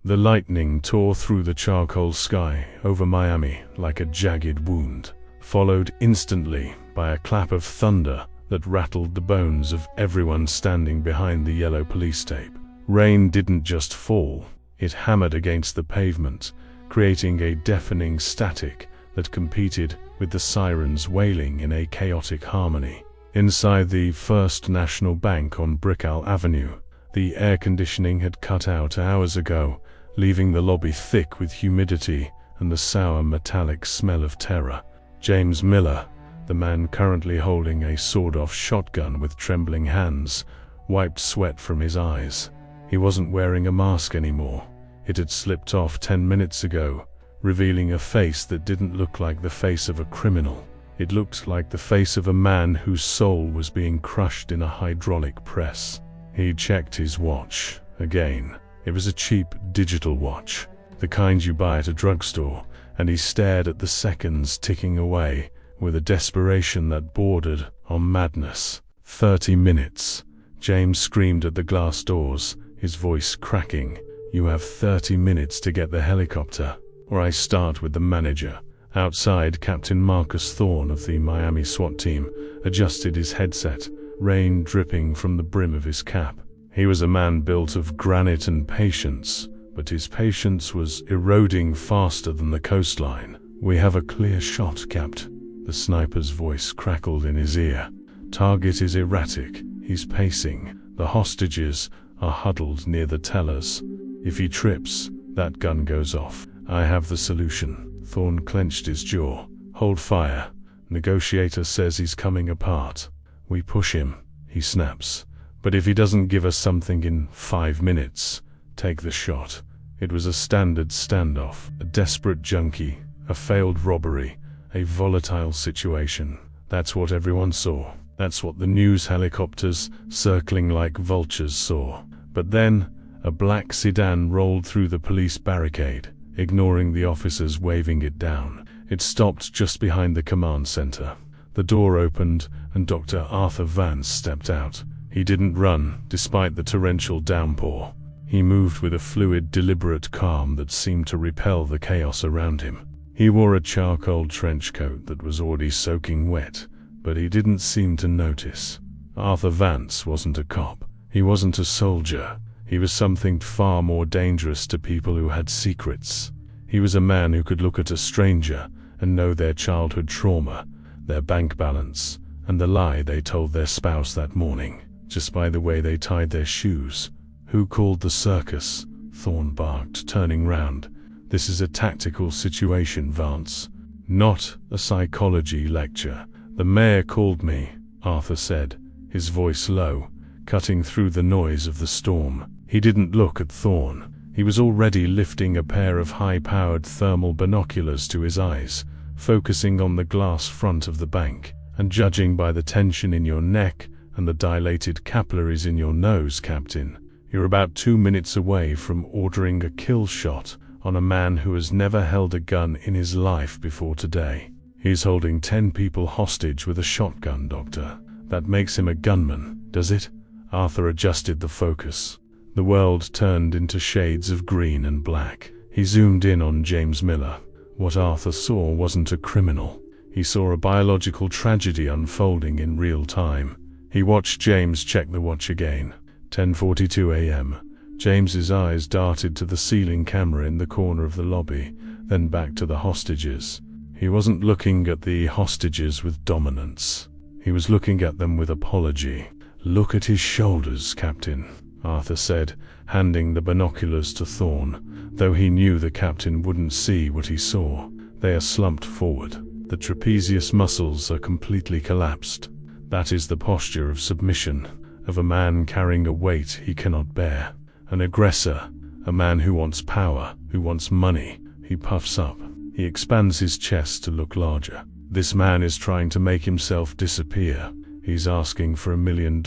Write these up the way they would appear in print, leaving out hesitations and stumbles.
The lightning tore through the charcoal sky over Miami like a jagged wound, followed instantly by a clap of thunder that rattled the bones of everyone standing behind the yellow police tape. Rain didn't just fall, it hammered against the pavement, creating a deafening static that competed with the sirens wailing in a chaotic harmony. Inside the First National Bank on Brickell Avenue, the air conditioning had cut out hours ago, leaving the lobby thick with humidity and the sour metallic smell of terror. James Miller, the man currently holding a sawed-off shotgun with trembling hands, wiped sweat from his eyes. He wasn't wearing a mask anymore. It had slipped off 10 minutes ago, revealing a face that didn't look like the face of a criminal. It looked like the face of a man whose soul was being crushed in a hydraulic press. He checked his watch again. It was a cheap digital watch, the kind you buy at a drugstore, and he stared at the seconds ticking away with a desperation that bordered on madness. 30 minutes. James screamed at the glass doors, his voice cracking. You have 30 minutes to get the helicopter, or I start with the manager. Outside, Captain Marcus Thorne of the Miami SWAT team adjusted his headset, rain dripping from the brim of his cap. He was a man built of granite and patience, but his patience was eroding faster than the coastline. We have a clear shot, Capt. The sniper's voice crackled in his ear. Target is erratic. He's pacing. The hostages are huddled near the tellers. If he trips, that gun goes off. I have the solution. Thorne clenched his jaw. Hold fire. Negotiator says he's coming apart. We push him, he snaps. But if he doesn't give us something in 5 minutes, take the shot. It was a standard standoff, a desperate junkie, a failed robbery, a volatile situation. That's what everyone saw. That's what the news helicopters circling like vultures saw. But then, a black sedan rolled through the police barricade, ignoring the officers waving it down. It stopped just behind the command center. The door opened, and Dr. Arthur Vance stepped out. He didn't run, despite the torrential downpour. He moved with a fluid, deliberate calm that seemed to repel the chaos around him. He wore a charcoal trench coat that was already soaking wet, but he didn't seem to notice. Arthur Vance wasn't a cop. He wasn't a soldier. He was something far more dangerous to people who had secrets. He was a man who could look at a stranger and know their childhood trauma, their bank balance, and the lie they told their spouse that morning, just by the way they tied their shoes. Who called the circus? Thorne barked, turning round. This is a tactical situation, Vance. Not a psychology lecture. The mayor called me, Arthur said, his voice low, cutting through the noise of the storm. He didn't look at Thorne. He was already lifting a pair of high-powered thermal binoculars to his eyes, focusing on the glass front of the bank. And judging by the tension in your neck and the dilated capillaries in your nose, Captain, you're about 2 minutes away from ordering a kill shot on a man who has never held a gun in his life before today. He's holding 10 people hostage with a shotgun, Doctor. That makes him a gunman, does it? Arthur adjusted the focus. The world turned into shades of green and black. He zoomed in on James Miller. What Arthur saw wasn't a criminal. He saw a biological tragedy unfolding in real time. He watched James check the watch again. 10:42 a.m. James's eyes darted to the ceiling camera in the corner of the lobby, then back to the hostages. He wasn't looking at the hostages with dominance. He was looking at them with apology. Look at his shoulders, Captain, Arthur said, handing the binoculars to Thorne, though he knew the captain wouldn't see what he saw. They are slumped forward. The trapezius muscles are completely collapsed. That is the posture of submission, of a man carrying a weight he cannot bear. An aggressor, a man who wants power, who wants money. He puffs up. He expands his chest to look larger. This man is trying to make himself disappear. He's asking for $1 million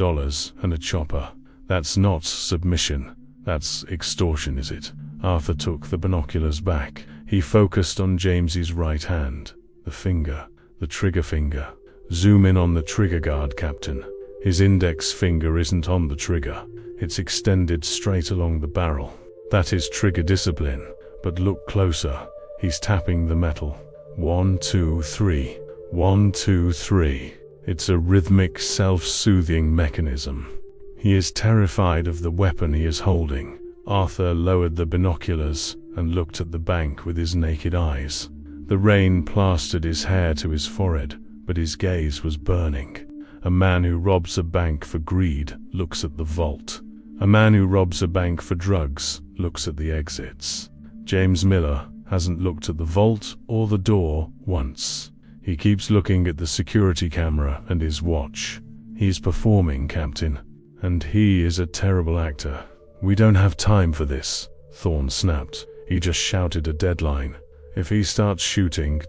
and a chopper. That's not submission. That's extortion, is it? Arthur took the binoculars back. He focused on James's right hand. The finger. The trigger finger. Zoom in on the trigger guard, Captain. His index finger isn't on the trigger. It's extended straight along the barrel. That is trigger discipline. But look closer. He's tapping the metal. 1, 2, 3. 1, 2, 3. It's a rhythmic, self-soothing mechanism. He is terrified of the weapon he is holding. Arthur lowered the binoculars and looked at the bank with his naked eyes. The rain plastered his hair to his forehead, but his gaze was burning. A man who robs a bank for greed looks at the vault. A man who robs a bank for drugs looks at the exits. James Miller hasn't looked at the vault or the door once. He keeps looking at the security camera and his watch. He's performing, Captain. And he is a terrible actor. We don't have time for this, Thorne snapped. He just shouted a deadline. If he starts shooting, ...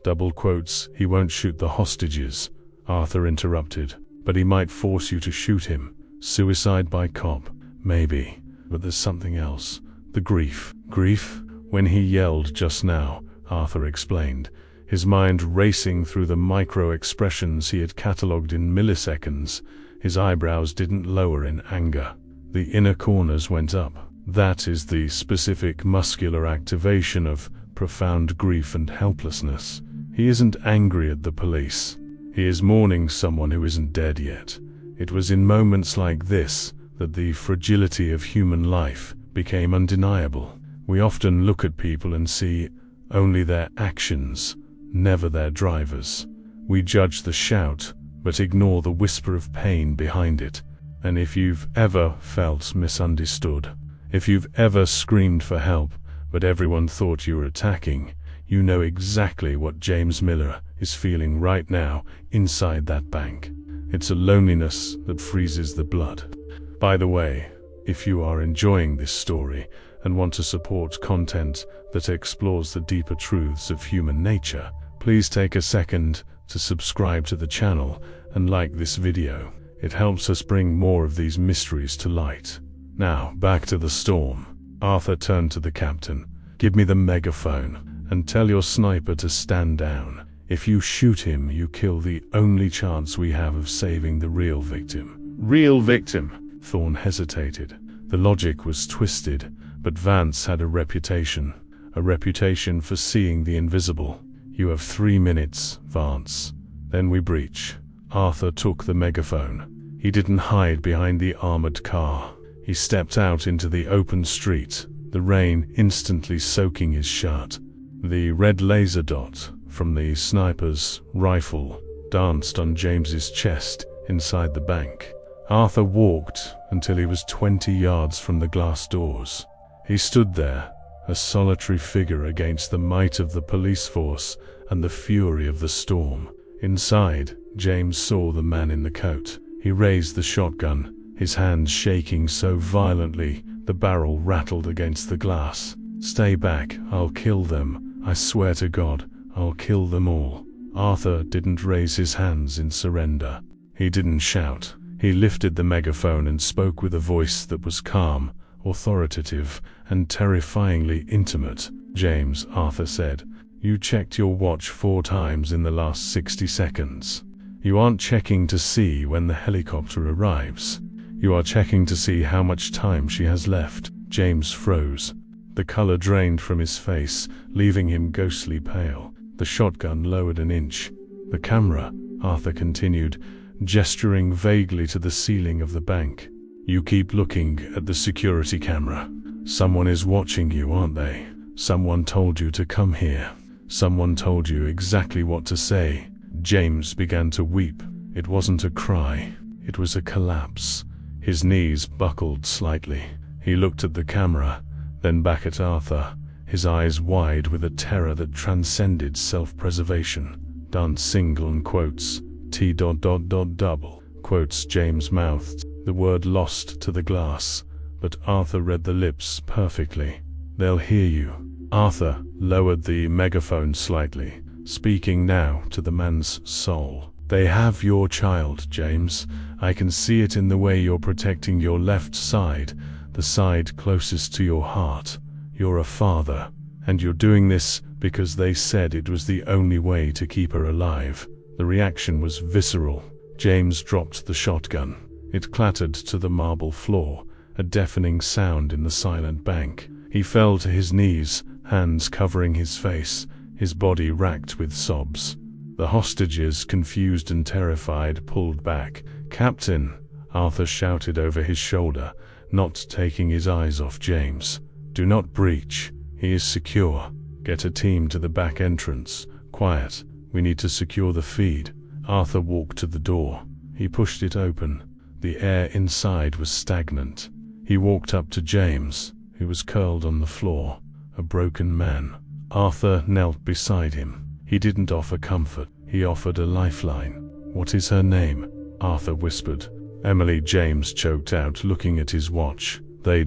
double quotes, he won't shoot the hostages, Arthur interrupted. But he might force you to shoot him. Suicide by cop. Maybe. But there's something else. The grief. Grief? When he yelled just now, Arthur explained, his mind racing through the micro-expressions he had catalogued in milliseconds. His eyebrows didn't lower in anger. The inner corners went up. That is the specific muscular activation of profound grief and helplessness. He isn't angry at the police. He is mourning someone who isn't dead yet. It was in moments like this that the fragility of human life became undeniable. We often look at people and see only their actions, never their drivers. We judge the shout, but ignore the whisper of pain behind it. And if you've ever felt misunderstood, if you've ever screamed for help, but everyone thought you were attacking, you know exactly what James Miller is feeling right now inside that bank. It's a loneliness that freezes the blood. By the way, if you are enjoying this story and want to support content that explores the deeper truths of human nature, please take a second to subscribe to the channel and like this video. It helps us bring more of these mysteries to light. Now, back to the storm. Arthur turned to the captain. Give me the megaphone and tell your sniper to stand down. If you shoot him, you kill the only chance we have of saving the real victim. Real victim? Thorne hesitated. The logic was twisted, but Vance had a reputation for seeing the invisible. You have 3 minutes, Vance. Then we breach. Arthur took the megaphone. He didn't hide behind the armored car. He stepped out into the open street, the rain instantly soaking his shirt. The red laser dot from the sniper's rifle danced on James's chest inside the bank. Arthur walked until he was 20 yards from the glass doors. He stood there, a solitary figure against the might of the police force and the fury of the storm. Inside, James saw the man in the coat. He raised the shotgun, his hands shaking so violently the barrel rattled against the glass. Stay back, I'll kill them. I swear to God, I'll kill them all. Arthur didn't raise his hands in surrender. He didn't shout. He lifted the megaphone and spoke with a voice that was calm, authoritative, and terrifyingly intimate. James, Arthur said, you checked your watch 4 times in the last 60 seconds. You aren't checking to see when the helicopter arrives. You are checking to see how much time she has left. James froze. The color drained from his face, leaving him ghostly pale. The shotgun lowered an inch. The camera, Arthur continued, gesturing vaguely to the ceiling of the bank. You keep looking at the security camera. Someone is watching you, aren't they? Someone told you to come here. Someone told you exactly what to say. James began to weep. It wasn't a cry. It was a collapse. His knees buckled slightly. He looked at the camera, then back at Arthur, his eyes wide with a terror that transcended self-preservation. Done single and quotes. T ... double quotes, James mouthed, the word lost to the glass, but Arthur read the lips perfectly. They'll hear you. Arthur lowered the megaphone slightly, speaking now to the man's soul. They have your child, James. I can see it in the way you're protecting your left side, the side closest to your heart. You're a father, and you're doing this because they said it was the only way to keep her alive. The reaction was visceral. James dropped the shotgun. It clattered to the marble floor, a deafening sound in the silent bank. He fell to his knees, hands covering his face, his body racked with sobs. The hostages, confused and terrified, pulled back. "Captain," Arthur shouted over his shoulder, not taking his eyes off James. "Do not breach. He is secure. Get a team to the back entrance. Quiet. We need to secure the feed." Arthur walked to the door. He pushed it open. The air inside was stagnant. He walked up to James, who was curled on the floor, a broken man. Arthur knelt beside him. He didn't offer comfort. He offered a lifeline. "What is her name?" Arthur whispered. "Emily," James choked out, looking at his watch. They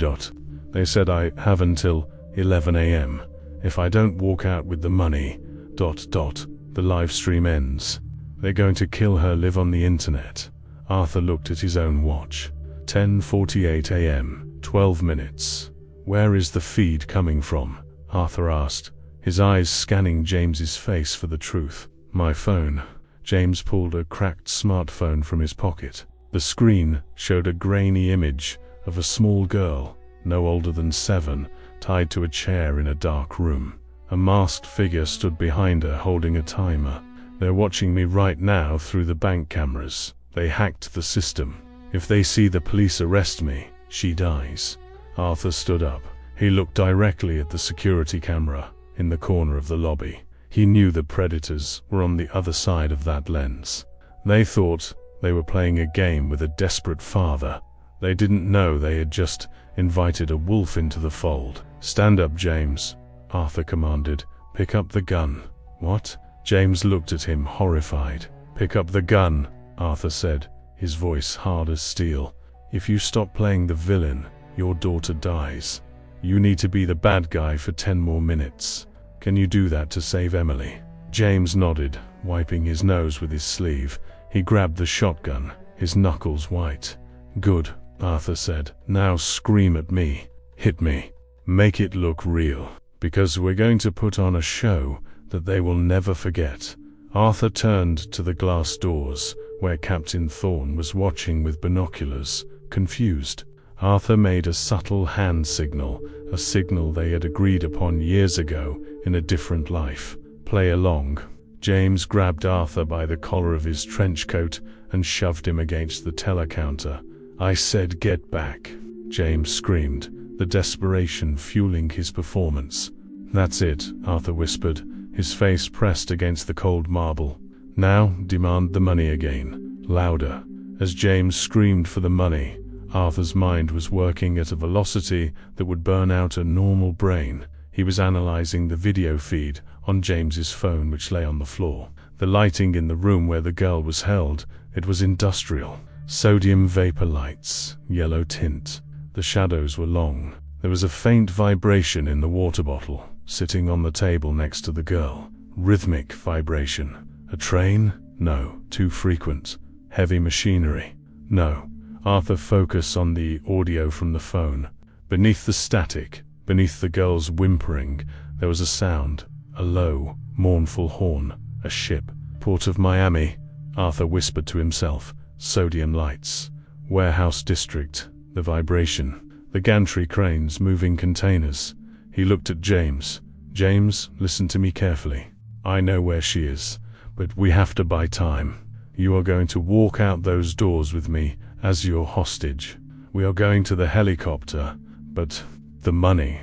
said I have until 11 a.m. If I don't walk out with the money, the live stream ends. They're going to kill her, live on the internet." Arthur looked at his own watch. 10:48 a.m., 12 minutes. "Where is the feed coming from?" Arthur asked, his eyes scanning James's face for the truth. "My phone." James pulled a cracked smartphone from his pocket. The screen showed a grainy image of a small girl, no older than 7, tied to a chair in a dark room. A masked figure stood behind her, holding a timer. "They're watching me right now through the bank cameras. They hacked the system. If they see the police arrest me, she dies." Arthur stood up. He looked directly at the security camera in the corner of the lobby. He knew the predators were on the other side of that lens. They thought they were playing a game with a desperate father. They didn't know they had just invited a wolf into the fold. "Stand up, James," Arthur commanded. "Pick up the gun." "What?" James looked at him, horrified. "Pick up the gun," Arthur said, his voice hard as steel. "If you stop playing the villain, your daughter dies. You need to be the bad guy for 10 more minutes. Can you do that to save Emily?" James nodded, wiping his nose with his sleeve. He grabbed the shotgun, his knuckles white. "Good," Arthur said. "Now scream at me. Hit me. Make it look real. Because we're going to put on a show that they will never forget." Arthur turned to the glass doors, where Captain Thorne was watching with binoculars, confused. Arthur made a subtle hand signal, a signal they had agreed upon years ago in a different life. "Play along." James grabbed Arthur by the collar of his trench coat and shoved him against the teller counter. "I said get back," James screamed, the desperation fueling his performance. "That's it," Arthur whispered, his face pressed against the cold marble. "Now demand the money again." Louder. As James screamed for the money, Arthur's mind was working at a velocity that would burn out a normal brain. He was analyzing the video feed on James's phone, which lay on the floor. The lighting in the room where the girl was held, it was industrial. Sodium vapor lights, yellow tint. The shadows were long. There was a faint vibration in the water bottle, sitting on the table next to the girl. Rhythmic vibration. A train? No. Too frequent. Heavy machinery? No. Arthur focused on the audio from the phone. Beneath the static, beneath the girl's whimpering, there was a sound. A low, mournful horn. A ship. Port of Miami, Arthur whispered to himself. Sodium lights. Warehouse district. The vibration. The gantry cranes moving containers. He looked at James. "James, listen to me carefully. I know where she is, but we have to buy time. You are going to walk out those doors with me as your hostage. We are going to the helicopter, but the money...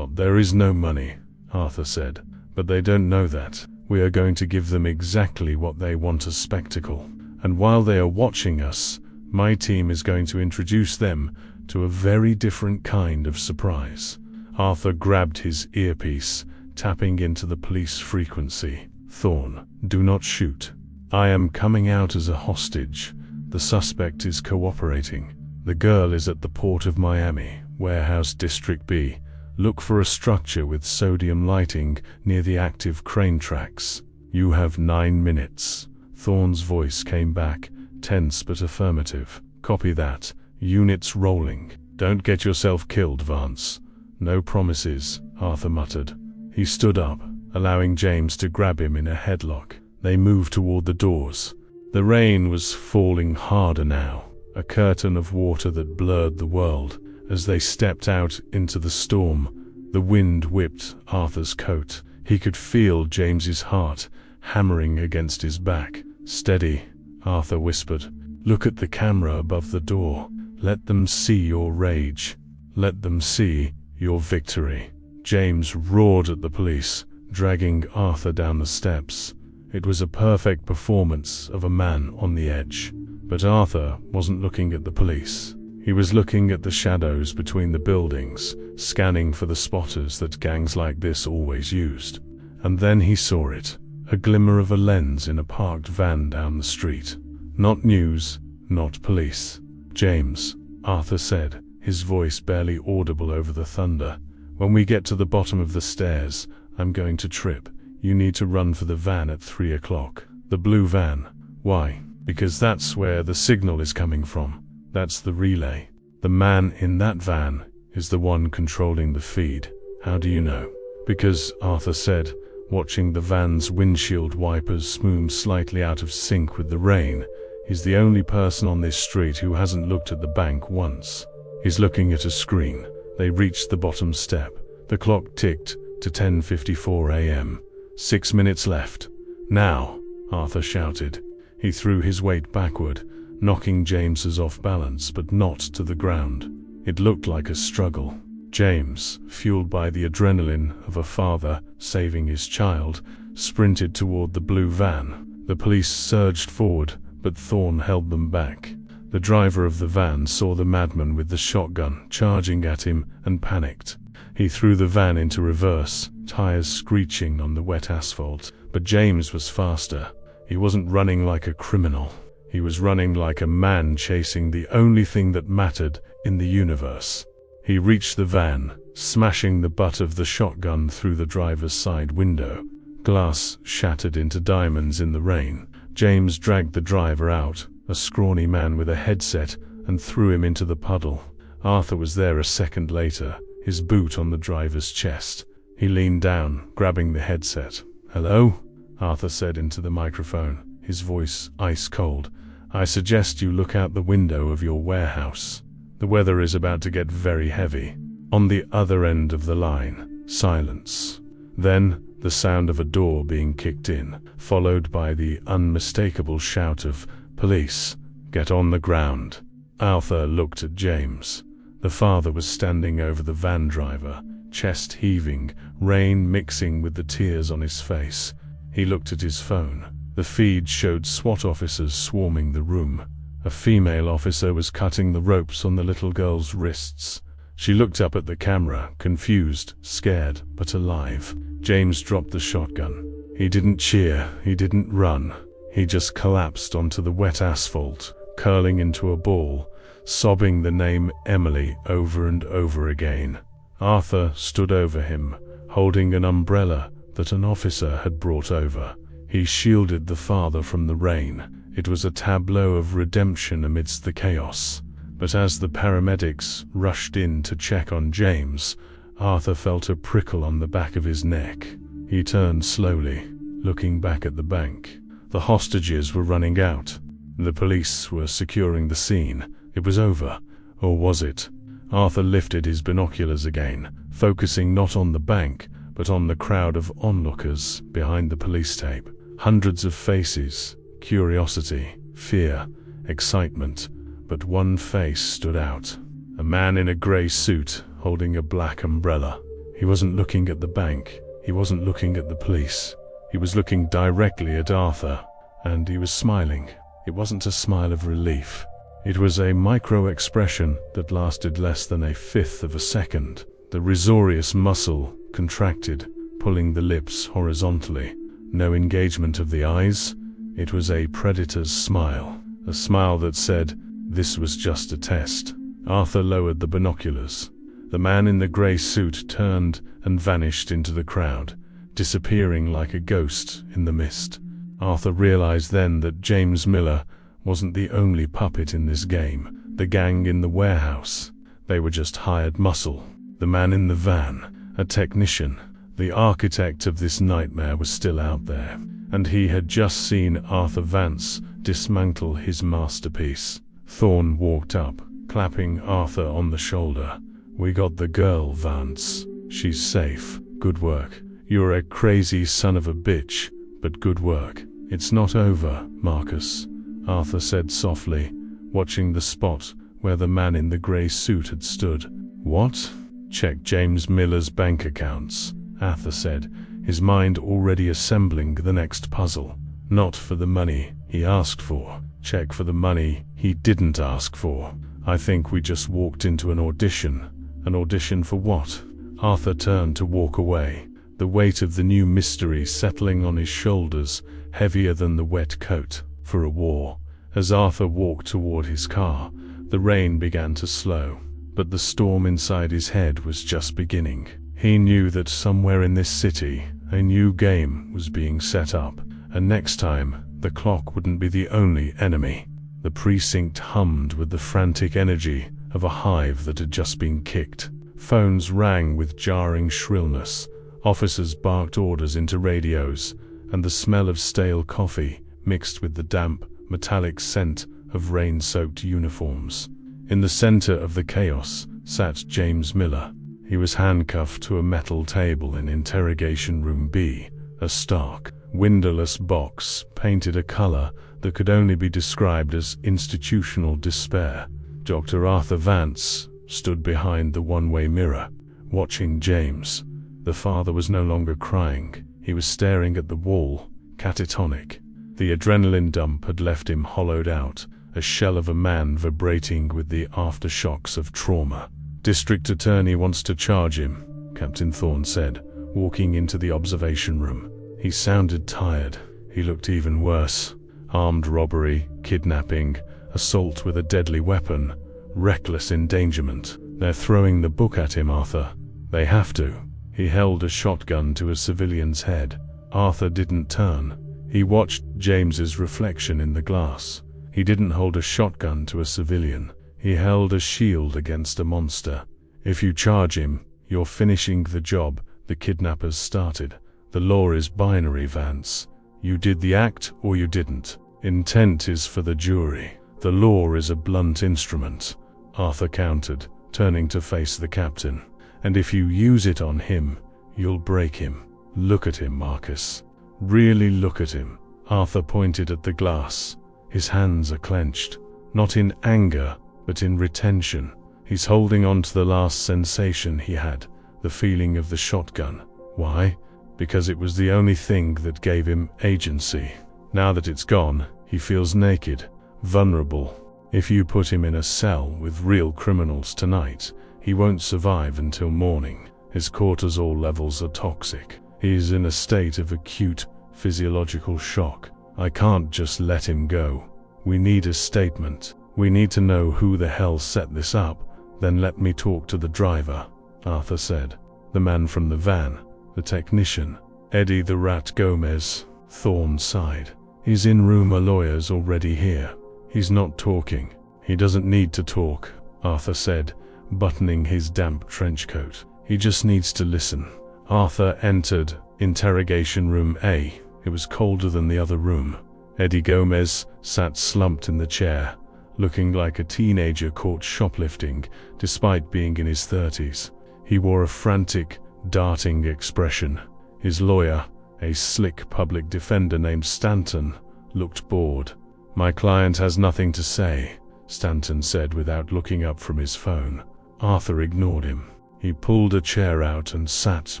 There is no money," Arthur said. "But they don't know that. We are going to give them exactly what they want, a spectacle. And while they are watching us, my team is going to introduce them to a very different kind of surprise." Arthur grabbed his earpiece, tapping into the police frequency. "Thorne, do not shoot. I am coming out as a hostage. The suspect is cooperating. The girl is at the Port of Miami, Warehouse District B. Look for a structure with sodium lighting near the active crane tracks. You have 9 minutes." Thorne's voice came back, tense but affirmative. "Copy that. Units rolling. Don't get yourself killed, Vance." "No promises," Arthur muttered. He stood up, allowing James to grab him in a headlock. They moved toward the doors. The rain was falling harder now, a curtain of water that blurred the world. As they stepped out into the storm, the wind whipped Arthur's coat. He could feel James's heart hammering against his back. "Steady," Arthur whispered. "Look at the camera above the door. Let them see your rage. Let them see your victory." James roared at the police, dragging Arthur down the steps. It was a perfect performance of a man on the edge. But Arthur wasn't looking at the police. He was looking at the shadows between the buildings, scanning for the spotters that gangs like this always used. And then he saw it, a glimmer of a lens in a parked van down the street. "Not news, not police." "James," Arthur said, his voice barely audible over the thunder. "When we get to the bottom of the stairs, I'm going to trip. You need to run for the van at 3 o'clock. The blue van." "Why?" "Because that's where the signal is coming from. That's the relay. The man in that van is the one controlling the feed." "How do you know?" "Because," Arthur said, watching the van's windshield wipers move slightly out of sync with the rain, "he's the only person on this street who hasn't looked at the bank once. He's looking at a screen." They reached the bottom step. The clock ticked to 10:54 a.m. 6 minutes left. "Now," Arthur shouted. He threw his weight backward, knocking James's off balance but not to the ground. It looked like a struggle. James, fueled by the adrenaline of a father saving his child, sprinted toward the blue van. The police surged forward, but Thorne held them back. The driver of the van saw the madman with the shotgun charging at him and panicked. He threw the van into reverse, tires screeching on the wet asphalt. But James was faster. He wasn't running like a criminal. He was running like a man chasing the only thing that mattered in the universe. He reached the van, smashing the butt of the shotgun through the driver's side window. Glass shattered into diamonds in the rain. James dragged the driver out, a scrawny man with a headset, and threw him into the puddle. Arthur was there a second later, his boot on the driver's chest. He leaned down, grabbing the headset. "Hello?" Arthur said into the microphone, his voice ice cold. "I suggest you look out the window of your warehouse. The weather is about to get very heavy." On the other end of the line, silence. Then, the sound of a door being kicked in, followed by the unmistakable shout of, "Police, get on the ground." Arthur looked at James. The father was standing over the van driver, chest heaving, rain mixing with the tears on his face. He looked at his phone. The feed showed SWAT officers swarming the room. A female officer was cutting the ropes on the little girl's wrists. She looked up at the camera, confused, scared, but alive. James dropped the shotgun. He didn't cheer, he didn't run. He just collapsed onto the wet asphalt, curling into a ball, sobbing the name Emily over and over again. Arthur stood over him, holding an umbrella that an officer had brought over. He shielded the father from the rain. It was a tableau of redemption amidst the chaos. But as the paramedics rushed in to check on James, Arthur felt a prickle on the back of his neck. He turned slowly, looking back at the bank. The hostages were running out. The police were securing the scene. It was over. Or was it? Arthur lifted his binoculars again, focusing not on the bank, but on the crowd of onlookers behind the police tape. Hundreds of faces, curiosity, fear, excitement, but one face stood out. A man in a grey suit, holding a black umbrella. He wasn't looking at the bank. He wasn't looking at the police. He was looking directly at Arthur, and he was smiling. It wasn't a smile of relief. It was a micro-expression that lasted less than a fifth of a second. The risorius muscle contracted, pulling the lips horizontally. No engagement of the eyes. It was a predator's smile. A smile that said, "This was just a test." Arthur lowered the binoculars. The man in the grey suit turned and vanished into the crowd, disappearing like a ghost in the mist. Arthur realized then that James Miller wasn't the only puppet in this game. The gang in the warehouse, they were just hired muscle. The man in the van, a technician, the architect of this nightmare, was still out there, and he had just seen Arthur Vance dismantle his masterpiece. Thorne walked up, clapping Arthur on the shoulder. "We got the girl, Vance. She's safe. Good work. You're a crazy son of a bitch, but good work." "It's not over, Marcus," Arthur said softly, watching the spot where the man in the grey suit had stood. "What?" "Check James Miller's bank accounts," Arthur said, his mind already assembling the next puzzle. "Not for the money he asked for. Check for the money he didn't ask for. I think we just walked into an audition." "An audition for what?" Arthur turned to walk away, the weight of the new mystery settling on his shoulders, heavier than the wet coat. "For a war." As Arthur walked toward his car, the rain began to slow, but the storm inside his head was just beginning. He knew that somewhere in this city, a new game was being set up, and next time, the clock wouldn't be the only enemy. The precinct hummed with the frantic energy of a hive that had just been kicked. Phones rang with jarring shrillness, officers barked orders into radios, and the smell of stale coffee mixed with the damp, metallic scent of rain-soaked uniforms. In the center of the chaos sat James Miller. He was handcuffed to a metal table in Interrogation Room B, a stark, windowless box painted a color that could only be described as institutional despair. Dr. Arthur Vance stood behind the one-way mirror, watching James. The father was no longer crying. He was staring at the wall, catatonic. The adrenaline dump had left him hollowed out, a shell of a man vibrating with the aftershocks of trauma. "District Attorney wants to charge him," Captain Thorne said, walking into the observation room. He sounded tired. He looked even worse. Armed robbery, kidnapping, assault with a deadly weapon, reckless endangerment. "They're throwing the book at him, Arthur. They have to." He held a shotgun to a civilian's head. Arthur didn't turn. He watched James's reflection in the glass. He didn't hold a shotgun to a civilian. He held a shield against a monster. "If you charge him, you're finishing the job the kidnappers started. The law is binary, Vance. You did the act or you didn't. Intent is for the jury. The law is a blunt instrument," Arthur countered, turning to face the captain. "And if you use it on him, you'll break him. Look at him, Marcus. Really look at him." Arthur pointed at the glass. His hands are clenched, not in anger, but in retention. He's holding on to the last sensation he had, the feeling of the shotgun. Why? Because it was the only thing that gave him agency. Now that it's gone, he feels naked, vulnerable. If you put him in a cell with real criminals tonight, he won't survive until morning. His cortisol levels are toxic. He is in a state of acute physiological shock. I can't just let him go. We need a statement. We need to know who the hell set this up. Then let me talk to the driver, Arthur said. The man from the van, the technician, Eddie the Rat Gomez. Thorne sighed. His in-room lawyer's already here. He's not talking. He doesn't need to talk, Arthur said, buttoning his damp trench coat. He just needs to listen. Arthur entered Interrogation Room A. It was colder than the other room. Eddie Gomez sat slumped in the chair, looking like a teenager caught shoplifting despite being in his 30s. He wore a frantic, darting expression. His lawyer, a slick public defender named Stanton, looked bored. My client has nothing to say, Stanton said without looking up from his phone. Arthur ignored him. He pulled a chair out and sat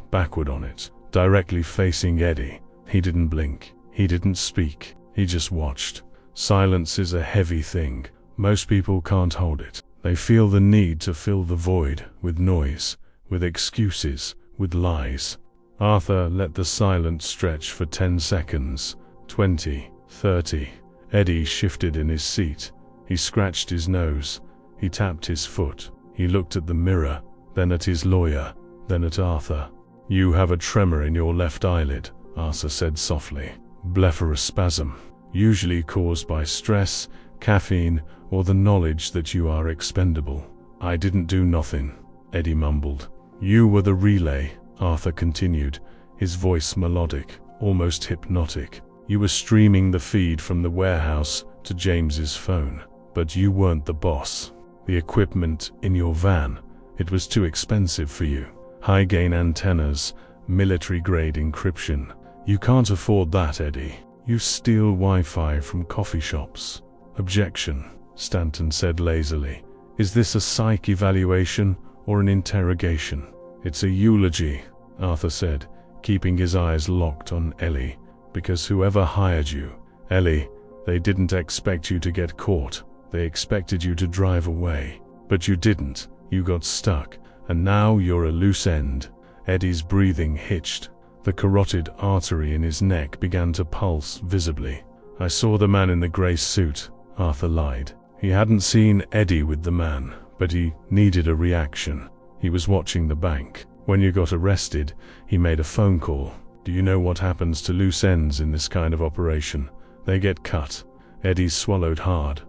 backward on it, directly facing Eddie. He didn't blink. He didn't speak. He just watched. Silence is a heavy thing. Most people can't hold it. They feel the need to fill the void with noise, with excuses, with lies. Arthur let the silence stretch for 10 seconds, 20, 30. Eddie shifted in his seat. He scratched his nose. He tapped his foot. He looked at the mirror, then at his lawyer, then at Arthur. You have a tremor in your left eyelid, Arthur said softly. Blepharospasm, usually caused by stress, caffeine, or the knowledge that you are expendable. I didn't do nothing, Eddie mumbled. You were the relay, Arthur continued, his voice melodic, almost hypnotic. You were streaming the feed from the warehouse to James's phone, but you weren't the boss. The equipment in your van, it was too expensive for you. High-gain antennas, military-grade encryption. You can't afford that, Eddie. You steal Wi-Fi from coffee shops. Objection, Stanton said lazily. Is this a psych evaluation or an interrogation? It's a eulogy, Arthur said, keeping his eyes locked on Ellie, because whoever hired you, Ellie, they didn't expect you to get caught. They expected you to drive away. But you didn't. You got stuck. And now you're a loose end. Eddie's breathing hitched. The carotid artery in his neck began to pulse visibly. I saw the man in the grey suit, Arthur lied. He hadn't seen Eddie with the man, but he needed a reaction. He was watching the bank. When you got arrested, he made a phone call. Do you know what happens to loose ends in this kind of operation? They get cut. Eddie swallowed hard.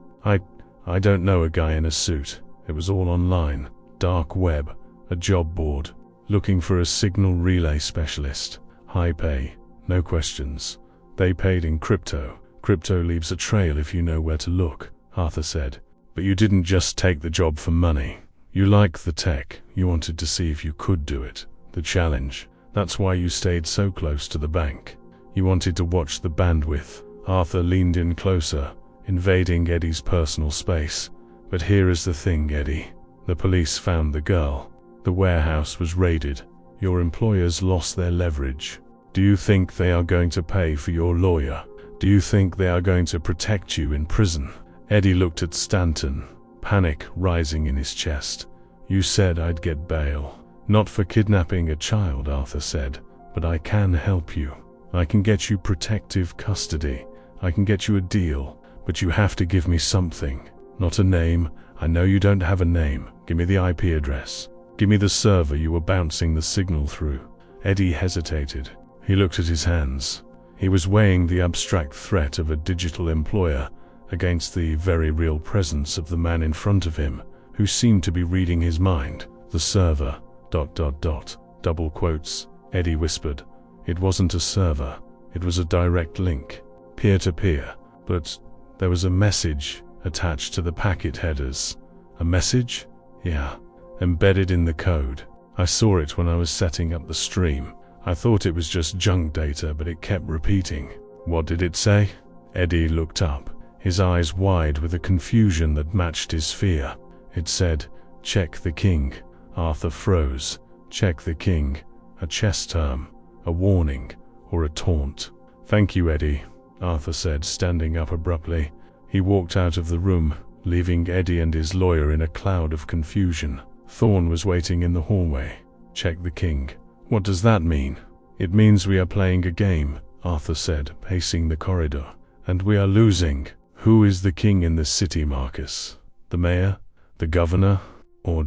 I don't know a guy in a suit. It was all online. Dark web. A job board. Looking for a signal relay specialist. High pay. No questions. They paid in crypto. Crypto leaves a trail if you know where to look, Arthur said. But you didn't just take the job for money. You liked the tech. You wanted to see if you could do it. The challenge. That's why you stayed so close to the bank. You wanted to watch the bandwidth. Arthur leaned in closer, invading Eddie's personal space. But here is the thing, Eddie. The police found the girl. The warehouse was raided. Your employers lost their leverage. Do you think they are going to pay for your lawyer? Do you think they are going to protect you in prison? Eddie looked at Stanton, panic rising in his chest. You said I'd get bail. Not for kidnapping a child, Arthur said, but I can help you. I can get you protective custody. I can get you a deal, but you have to give me something. Not a name. I know you don't have a name. Give me the IP address. Give me the server you were bouncing the signal through. Eddie hesitated. He looked at his hands. He was weighing the abstract threat of a digital employer against the very real presence of the man in front of him, who seemed to be reading his mind. The server, ... double quotes, Eddie whispered. It wasn't a server. It was a direct link, peer-to-peer. But there was a message attached to the packet headers. A message? Yeah. Embedded in the code. I saw it when I was setting up the stream. I thought it was just junk data, but it kept repeating. What did it say? Eddie looked up, his eyes wide with a confusion that matched his fear. It said, "Check the king." Arthur froze. Check the king. A chess term, a warning, or a taunt. Thank you, Eddie, Arthur said, standing up abruptly. He walked out of the room, leaving Eddie and his lawyer in a cloud of confusion. Thorne was waiting in the hallway. Check the king. What does that mean? It means we are playing a game, Arthur said, pacing the corridor. And we are losing. Who is the king in this city, Marcus? The mayor? The governor? Or ...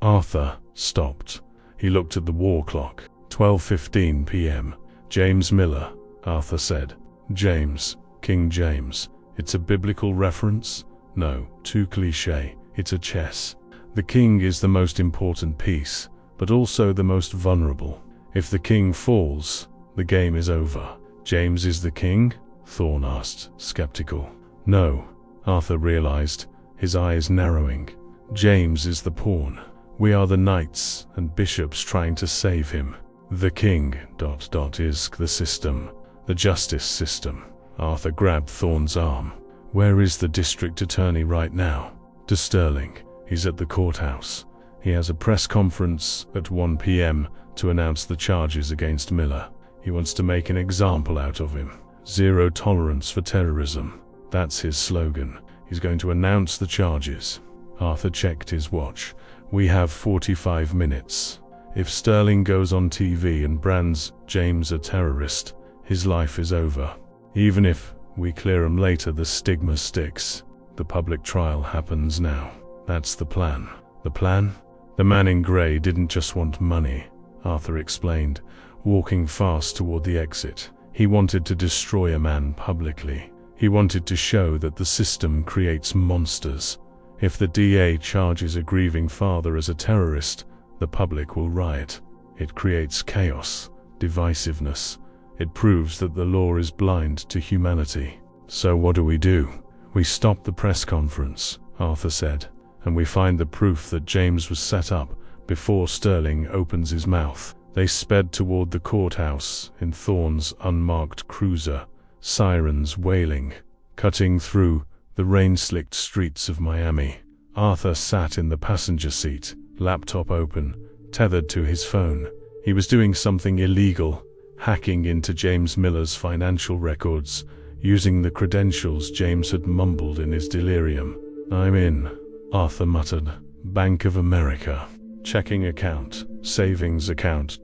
Arthur stopped. He looked at the war clock. 12:15 p.m. James Miller, Arthur said. James, King James. It's a biblical reference? No, too cliché. It's a chess. The king is the most important piece, but also the most vulnerable. If the king falls, the game is over. James is the king? Thorne asked, skeptical. No, Arthur realized, his eyes narrowing. James is the pawn. We are the knights and bishops trying to save him. The king ... is the system, the justice system. Arthur grabbed Thorne's arm. Where is the district attorney right now? To Sterling. He's at the courthouse. He has a press conference at 1 p.m. to announce the charges against Miller. He wants to make an example out of him. Zero tolerance for terrorism. That's his slogan. He's going to announce the charges. Arthur checked his watch. We have 45 minutes. If Sterling goes on TV and brands James a terrorist, his life is over. Even if we clear him later, the stigma sticks. The public trial happens now. That's the plan. The plan? The man in grey didn't just want money, Arthur explained, walking fast toward the exit. He wanted to destroy a man publicly. He wanted to show that the system creates monsters. If the DA charges a grieving father as a terrorist, the public will riot. It creates chaos, divisiveness. It proves that the law is blind to humanity. So what do? We stopped the press conference, Arthur said, and we find the proof that James was set up before Sterling opens his mouth. They sped toward the courthouse in Thorne's unmarked cruiser, sirens wailing, cutting through the rain-slicked streets of Miami. Arthur sat in the passenger seat, laptop open, tethered to his phone. He was doing something illegal, hacking into James Miller's financial records, using the credentials James had mumbled in his delirium. "I'm in," Arthur muttered. "Bank of America. Checking account. Savings account. ...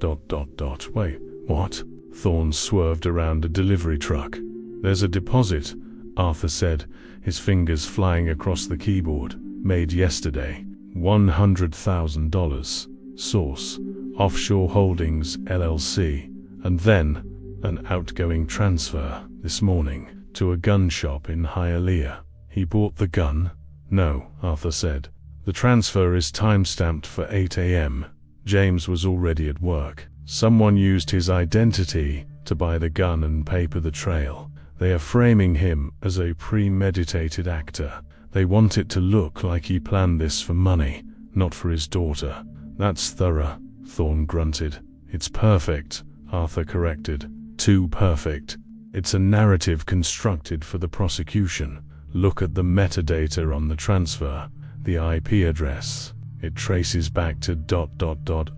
Wait, what?" Thorne swerved around a delivery truck. "There's a deposit," Arthur said, his fingers flying across the keyboard. "Made yesterday. $100,000. Source: Offshore Holdings, LLC. And then, an outgoing transfer, this morning, to a gun shop in Hialeah." "He bought the gun?" "No," Arthur said. "The transfer is time-stamped for 8 a.m. James was already at work. Someone used his identity to buy the gun and paper the trail. They are framing him as a premeditated actor. They want it to look like he planned this for money, not for his daughter." "That's thorough," Thorne grunted. "It's perfect," Arthur corrected. "Too perfect. It's a narrative constructed for the prosecution. Look at the metadata on the transfer. The IP address. It traces back to ...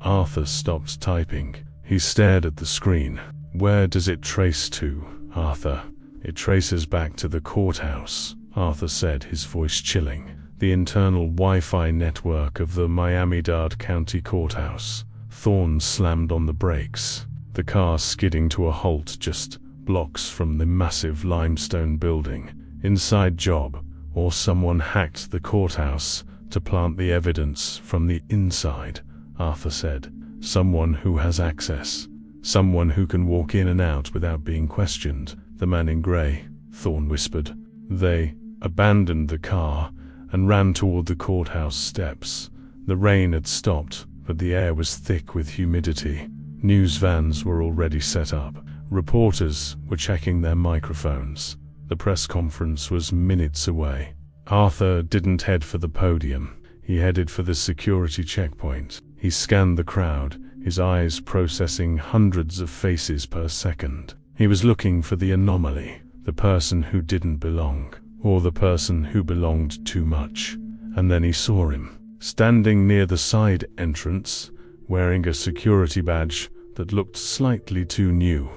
Arthur stopped typing. He stared at the screen. "Where does it trace to, Arthur?" "It traces back to the courthouse," Arthur said, his voice chilling. "The internal Wi-Fi network of the Miami-Dade County Courthouse." Thorne slammed on the brakes, the car skidding to a halt just blocks from the massive limestone building. "Inside job, or someone hacked the courthouse to plant the evidence from the inside," Arthur said. "Someone who has access. Someone who can walk in and out without being questioned." "The man in gray," Thorne whispered. They abandoned the car and ran toward the courthouse steps. The rain had stopped, but the air was thick with humidity. News vans were already set up. Reporters were checking their microphones. The press conference was minutes away. Arthur didn't head for the podium. He headed for the security checkpoint. He scanned the crowd, his eyes processing hundreds of faces per second. He was looking for the anomaly, the person who didn't belong, or the person who belonged too much. And then he saw him, standing near the side entrance, wearing a security badge that looked slightly too new.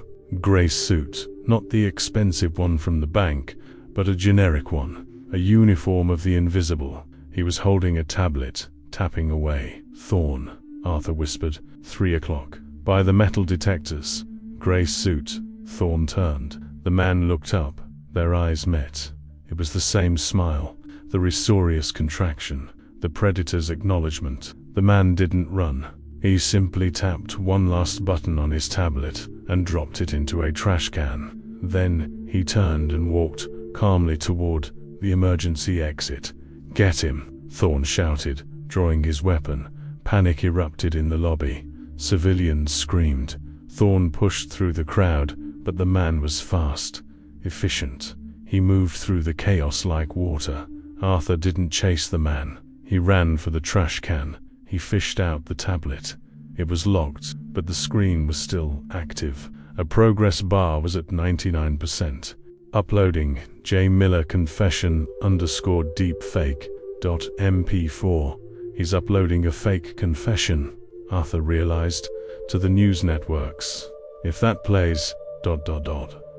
Gray suit, not the expensive one from the bank, but a generic one, a uniform of the invisible. He was holding a tablet, tapping away. "Thorne," Arthur whispered. 3 o'clock. "By the metal detectors." Gray suit. Thorne turned. The man looked up. Their eyes met. It was the same smile, the risorious contraction, the predator's acknowledgement. The man didn't run. He simply tapped one last button on his tablet and dropped it into a trash can. Then he turned and walked calmly toward the emergency exit. "Get him," Thorne shouted, drawing his weapon. Panic erupted in the lobby. Civilians screamed. Thorne pushed through the crowd, but the man was fast, efficient. He moved through the chaos like water. Arthur didn't chase the man. He ran for the trash can. He fished out the tablet. It was locked, but the screen was still active. A progress bar was at 99%. Uploading J. Miller confession _deepfake.mp4. He's uploading a fake confession, Arthur realized, to the news networks. If that plays ...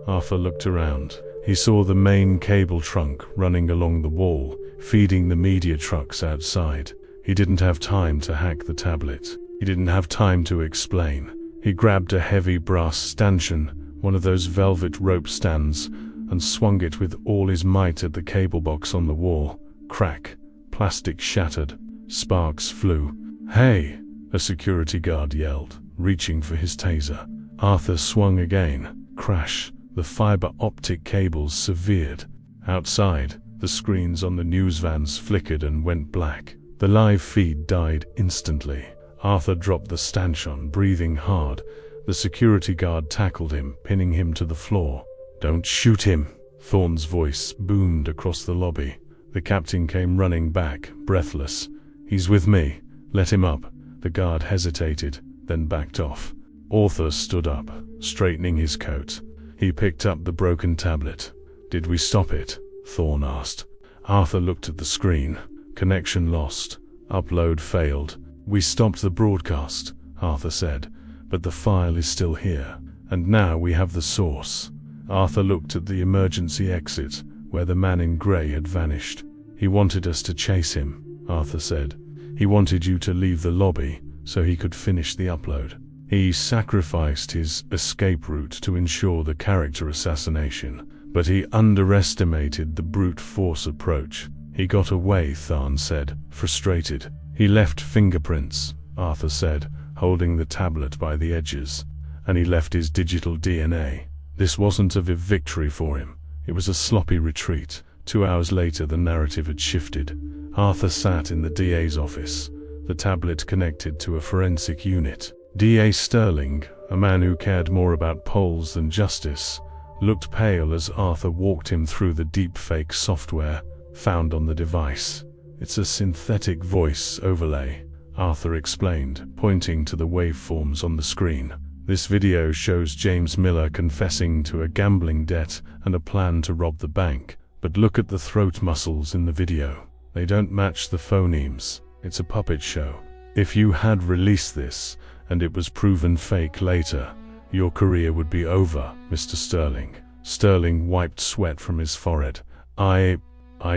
Arthur looked around. He saw the main cable trunk running along the wall, feeding the media trucks outside. He didn't have time to hack the tablet. He didn't have time to explain. He grabbed a heavy brass stanchion, one of those velvet rope stands, and swung it with all his might at the cable box on the wall. Crack. Plastic shattered. Sparks flew. "Hey!" a security guard yelled, reaching for his taser. Arthur swung again. Crash. The fiber optic cables severed. Outside, the screens on the news vans flickered and went black. The live feed died instantly. Arthur dropped the stanchion, breathing hard. The security guard tackled him, pinning him to the floor. "Don't shoot him," Thorne's voice boomed across the lobby. The captain came running back, breathless. "He's with me. Let him up." The guard hesitated, then backed off. Arthur stood up, straightening his coat. He picked up the broken tablet. "Did we stop it?" Thorne asked. Arthur looked at the screen. "Connection lost. Upload failed." "We stopped the broadcast," Arthur said, "but the file is still here. And now we have the source." Arthur looked at the emergency exit, where the man in grey had vanished. "He wanted us to chase him," Arthur said. "He wanted you to leave the lobby so he could finish the upload. He sacrificed his escape route to ensure the character assassination, but he underestimated the brute force approach. He got away," Thorne said, frustrated. "He left fingerprints," Arthur said, holding the tablet by the edges. "And he left his digital DNA. This wasn't a victory for him. It was a sloppy retreat." 2 hours later, the narrative had shifted. Arthur sat in the DA's office, the tablet connected to a forensic unit. DA Sterling, a man who cared more about polls than justice, looked pale as Arthur walked him through the deepfake software found on the device. "It's a synthetic voice overlay," Arthur explained, pointing to the waveforms on the screen. "This video shows James Miller confessing to a gambling debt and a plan to rob the bank. But look at the throat muscles in the video. They don't match the phonemes. It's a puppet show. If you had released this, and it was proven fake later, your career would be over, Mr. Sterling." Sterling wiped sweat from his forehead. I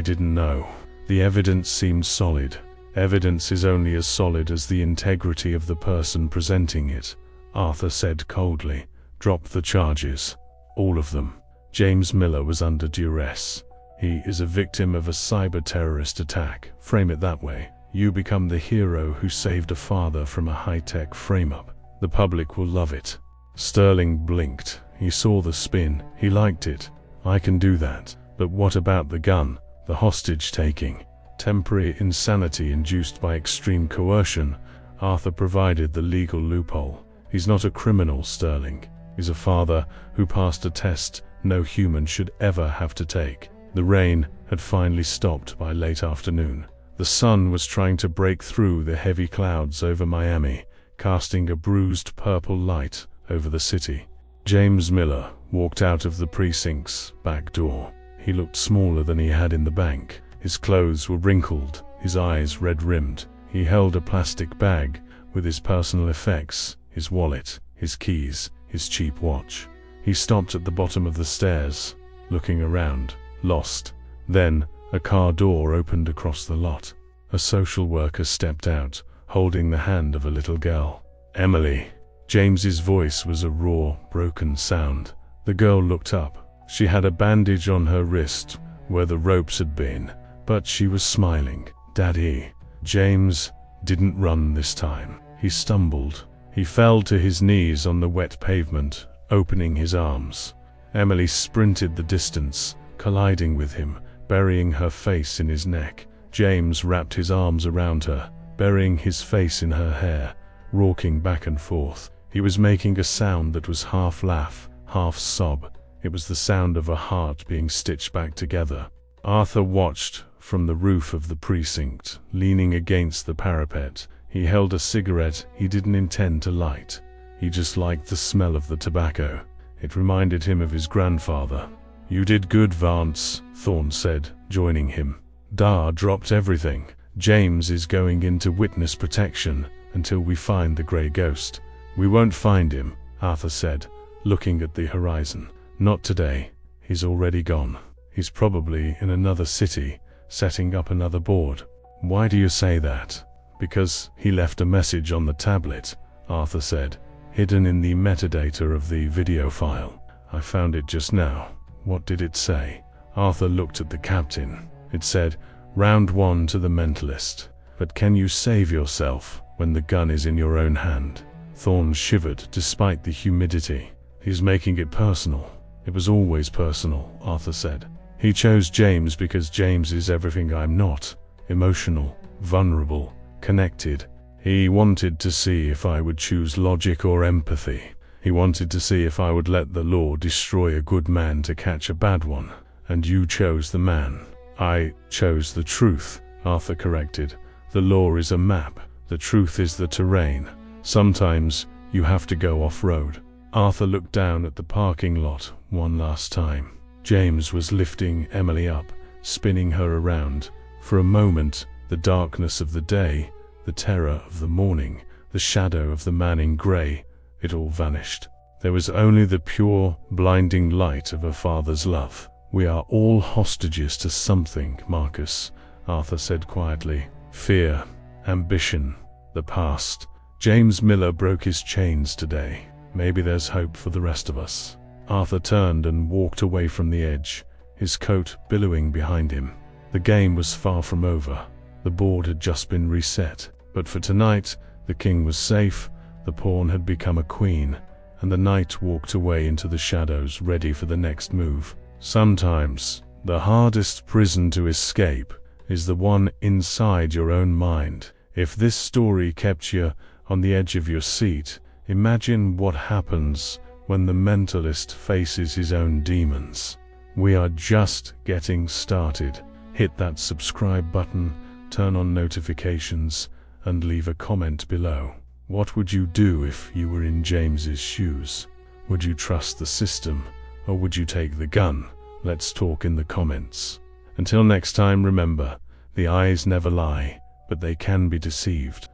didn't know. The evidence seemed solid. Evidence is only as solid as the integrity of the person presenting it, Arthur said coldly. "Drop the charges. All of them." James Miller was under duress. He is a victim of a cyber-terrorist attack. Frame it that way. You become the hero who saved a father from a high-tech frame-up. The public will love it. Sterling blinked. He saw the spin. He liked it. "I can do that. But what about the gun? The hostage-taking? Temporary insanity induced by extreme coercion?" Arthur provided the legal loophole. "He's not a criminal, Sterling. He's a father who passed a test no human should ever have to take." The rain had finally stopped by late afternoon. The sun was trying to break through the heavy clouds over Miami, casting a bruised purple light over the city. James Miller walked out of the precinct's back door. He looked smaller than he had in the bank. His clothes were wrinkled, his eyes red-rimmed. He held a plastic bag with his personal effects, his wallet, his keys, his cheap watch. He stopped at the bottom of the stairs, looking around, lost. Then, a car door opened across the lot. A social worker stepped out, holding the hand of a little girl. "Emily." James's voice was a raw, broken sound. The girl looked up. She had a bandage on her wrist, where the ropes had been, but she was smiling. "Daddy." James didn't run this time. He stumbled. He fell to his knees on the wet pavement, opening his arms. Emily sprinted the distance, colliding with him, burying her face in his neck. James wrapped his arms around her, burying his face in her hair, rocking back and forth. He was making a sound that was half laugh, half sob. It was the sound of a heart being stitched back together. Arthur watched from the roof of the precinct, leaning against the parapet. He held a cigarette he didn't intend to light. He just liked the smell of the tobacco. It reminded him of his grandfather. "You did good, Vance," Thorne said, joining him. "Da dropped everything. James is going into witness protection until we find the grey ghost." "We won't find him," Arthur said, looking at the horizon. "Not today. He's already gone. He's probably in another city, setting up another board." "Why do you say that?" "Because he left a message on the tablet," Arthur said, "hidden in the metadata of the video file. I found it just now." "What did it say?" Arthur looked at the captain. It said, "Round 1 to the Mentalist. But can you save yourself when the gun is in your own hand?" Thorne shivered despite the humidity. "He's making it personal." "It was always personal," Arthur said. "He chose James because James is everything I'm not. Emotional, vulnerable, connected. He wanted to see if I would choose logic or empathy. He wanted to see if I would let the law destroy a good man to catch a bad one. And you chose the man," I chose the truth, Arthur corrected. The law is a map. The truth is the terrain. Sometimes you have to go off-road. Arthur looked down at the parking lot one last time. James was lifting Emily up, spinning her around. For a moment, the darkness of the day, the terror of the morning, the shadow of the man in grey, it all vanished. There was only the pure, blinding light of a father's love. We are all hostages to something, Marcus, Arthur said quietly. Fear, ambition, the past. James Miller broke his chains today. Maybe there's hope for the rest of us. Arthur turned and walked away from the edge, his coat billowing behind him. The game was far from over. The board had just been reset. But for tonight, the king was safe, the pawn had become a queen, and the knight walked away into the shadows, ready for the next move. Sometimes, the hardest prison to escape is the one inside your own mind. If this story kept you on the edge of your seat, imagine what happens when the mentalist faces his own demons. We are just getting started. Hit that subscribe button, turn on notifications, and leave a comment below. What would you do if you were in James's shoes? Would you trust the system, or would you take the gun? Let's talk in the comments. Until next time, remember, the eyes never lie, but they can be deceived.